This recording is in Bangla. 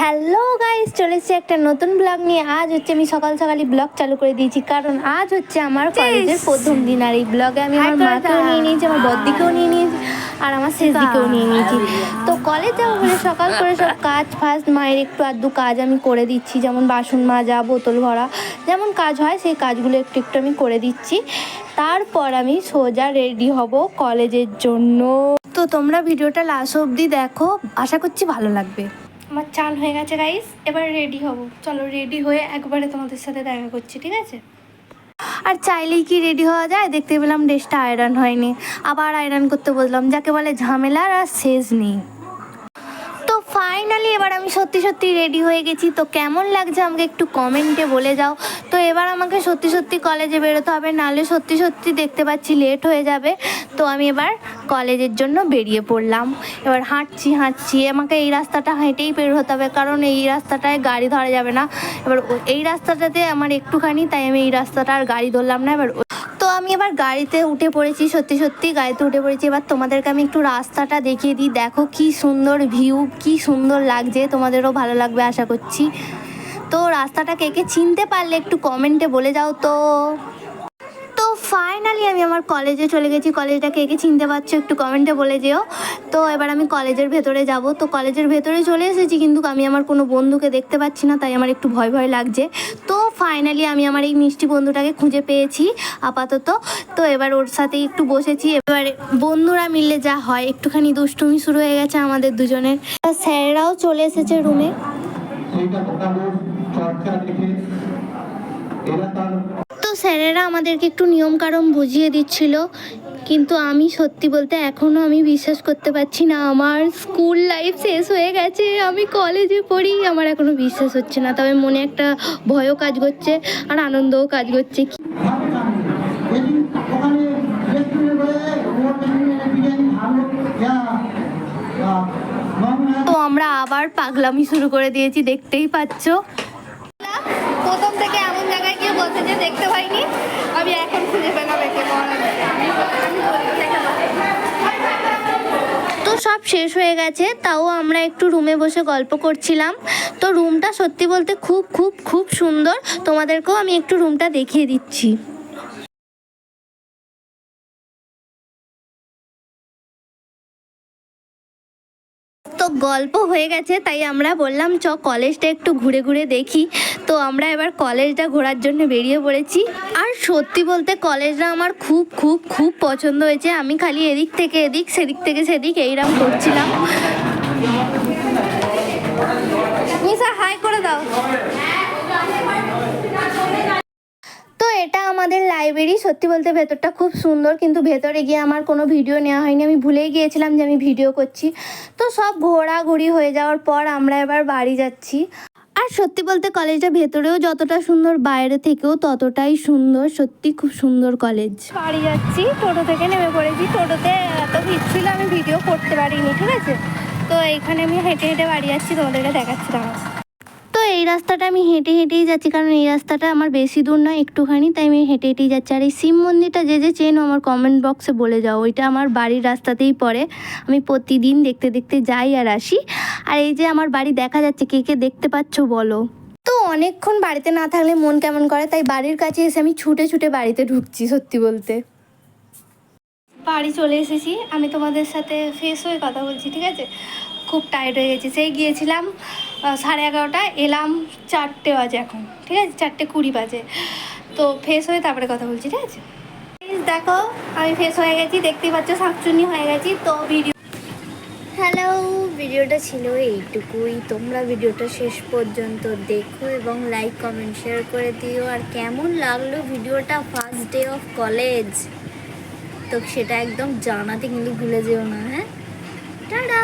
হ্যালো গাইস, চলে এসেছি একটা নতুন ব্লগ নিয়ে। আজ হচ্ছে আমি সকাল সকালই ব্লগ চালু করে দিয়েছি, কারণ আজ হচ্ছে আমার কলেজের প্রথম দিন। আর এই ব্লগে আমি আমার মাকেও নিয়ে নিয়েছি, আমার বদ্দিকেও নিয়ে নিয়েছি, আর আমার শেষ দিকেও নিয়ে নিয়েছি। তো কলেজ যাবো বলে সকাল করে সব কাজ ফার্স্ট মায়ের একটু আধটু কাজ আমি করে দিচ্ছি, যেমন বাসন মাজা, বোতল ভরা, যেমন কাজ হয় সেই কাজগুলো একটু একটু আমি করে দিচ্ছি। তারপর আমি সোজা রেডি হব কলেজের জন্য। তো তোমরা ভিডিওটা লাস্ট অবধি দেখো, আশা করছি ভালো লাগবে। আমার চান হয়ে গেছে গাইস, এবার রেডি হব। চলো রেডি হয়ে একবারে তোমাদের সাথে দেখা করছি, ঠিক আছে? আর চাইলেই কি রেডি হওয়া যায়? দেখতে পেলাম ড্রেসটা আয়রন হয়নি, আবার আয়রন করতে বললাম, যাকে বলে ঝামেলার আর শেষ নেই। তো ফাইনালি এবার আমি সত্যি সত্যি রেডি হয়ে গেছি। তো কেমন লাগছে আমাকে একটু কমেন্টে বলে যাও। তো এবার আমাকে সত্যি সত্যি কলেজে বেরোতে হবে, নাহলে সত্যি সত্যি দেখতে পাচ্ছি লেট হয়ে যাবে। তো আমি এবার কলেজের জন্য বেরিয়ে পড়লাম। এবার হাঁটছি, আমাকে এই রাস্তাটা হেঁটেই বের হতে হবে, কারণ এই রাস্তাটায় গাড়ি ধরা যাবে না। এবার এই রাস্তাটাতে আমার একটুখানি, তাই আমি এই রাস্তাটা আর গাড়ি ধরলাম না। এবার তো আমি এবার গাড়িতে উঠে পড়েছি, সত্যি সত্যি গাড়িতে উঠে পড়েছি। এবার তোমাদেরকে আমি একটু রাস্তাটা দেখিয়ে দিই। দেখো কি সুন্দর ভিউ, কি সুন্দর লাগছে, তোমাদেরও ভালো লাগবে আশা করছি। তো রাস্তাটা কে কে চিনতে পারলে একটু কমেন্টে বলে যাও। তো ফাইনালি আমি আমার কলেজে চলে গেছি। কলেজটা কে কে চিনতে পারছো একটু কমেন্টে বলে যেও। তো এবার আমি কলেজের ভেতরে যাব। তো কলেজের ভেতরে চলে এসেছি, কিন্তু আমি আমার কোনো বন্ধুকে দেখতে পাচ্ছি না, তাই আমার একটু ভয় ভয় লাগছে। তো ফাইনালি আমি আমার এই মিষ্টি বন্ধুটাকে খুঁজে পেয়েছি আপাতত। তো এবার ওর সাথেই একটু বসেছি। এবার বন্ধুরা মিললে যা হয়, একটুখানি দুষ্টুমি শুরু হয়ে গেছে আমাদের দুজনের। স্যাররাও চলে এসেছে রুমে। তো স্যারেরা আমাদেরকে একটু নিয়মকানুন বুঝিয়ে দিচ্ছিল, কিন্তু আমি সত্যি বলতে এখনও আমি বিশ্বাস করতে পারছি না আমার স্কুল লাইফ শেষ হয়ে গেছে, আমি কলেজে পড়ি। আমার এখনও বিশ্বাস হচ্ছে না, তবে মনে একটা ভয়ও কাজ করছে আর আনন্দও কাজ করছে। তো আমরা আবার পাগলামি শুরু করে দিয়েছি, দেখতেই পাচ্ছ। প্রথম থেকে এমন জায়গায় গিয়ে বলতে যে দেখতে পাইনি, আমি এখন খুঁজে পেলাম একে। তো সব শেষ হয়ে গেছে, তাও আমরা একটু রুমে বসে গল্প করছিলাম। তো রুমটা সত্যি বলতে খুব খুব খুব সুন্দর, তোমাদেরকেও আমি একটু রুমটা দেখিয়ে দিচ্ছি। তো গল্প হয়ে গেছে, তাই আমরা বললাম চ কলেজটা একটু ঘুরে ঘুরে দেখি। তো আমরা এবার কলেজটা ঘোরার জন্য বেরিয়ে পড়েছি। আর সত্যি বলতে কলেজটা আমার খুব খুব খুব পছন্দ হয়েছে। আমি খালি এদিক থেকে এদিক, সেদিক থেকে সেদিক এইরকম করছিলাম। নিশা হাই করে দাও। তো এটা আমাদের লাইব্রেরি। সত্যি বলতে ভেতরটা খুব সুন্দর, কিন্তু ভেতরে গিয়ে আমার কোনো ভিডিও নেওয়া হয়নি। আমি ভুলেই গিয়েছিলাম যে আমি ভিডিও করছি। তো সব ঘোরাঘুরি হয়ে যাওয়ার পর আমরা এবার বাড়ি যাচ্ছি। আর সত্যি বলতে কলেজটা ভেতরেও যতটা সুন্দর, বাইরে থেকেও ততটাই সুন্দর। সত্যি খুব সুন্দর কলেজ। বাড়ি যাচ্ছি, টোটো থেকে নেমে পড়েছি। টোটোতে এত ভিড় ছিল আমি ভিডিও করতে পারিনি, ঠিক আছে? তো এইখানে আমি হেঁটে হেঁটে বাড়ি যাচ্ছি, তোমাদেরকে দেখাচ্ছিলাম। তো এই রাস্তাটা আমি হেঁটে হেঁটেই যাচ্ছি, কারণ এই রাস্তাটা আমার বেশি দূর নয়, একটুখানি, তাই আমি হেঁটে হেঁটেই যাচ্ছি। আর এই শিব মন্দিরটা যে চেনো আমার কমেন্ট বক্সে বলে যাও। ওইটা আমার বাড়ির রাস্তাতেই পড়ে, আমি প্রতিদিন দেখতে দেখতে যাই আর আসি। আর এই যে আমার বাড়ি দেখা যাচ্ছে, কে কে দেখতে পাচ্ছ বলো। তো অনেকক্ষণ বাড়িতে না থাকলে মন কেমন করে, তাই বাড়ির কাছে এসে আমি ছুটে ছুটে বাড়িতে ঢুকছি। সত্যি বলতে বাড়ি চলে এসেছি, আমি তোমাদের সাথে ফ্রেশ হয়ে কথা বলছি, ঠিক আছে? খুব টায়ার্ড হয়ে গেছি। সেই গিয়েছিলাম 11:30, এলাম 4টে বাজে এখন, ঠিক আছে? 4:20 বাজে। তো ফ্রেশ হয়ে তারপরে কথা বলছি, ঠিক আছে? দেখো আমি ফ্রেশ হয়ে গেছি, দেখতেই পাচ্ছ শাকচুন্নি হয়ে গেছি। তো হ্যালো, ভিডিওটা ছিল এইটুকুই। তোমরা ভিডিওটা শেষ পর্যন্ত দেখো এবং লাইক কমেন্ট শেয়ার করে দিও। আর কেমন লাগলো ভিডিওটা ফার্স্ট ডে অফ কলেজ, তো সেটা একদম জানাতে কিন্তু ভুলে যেও না। হ্যাঁ, টাটা।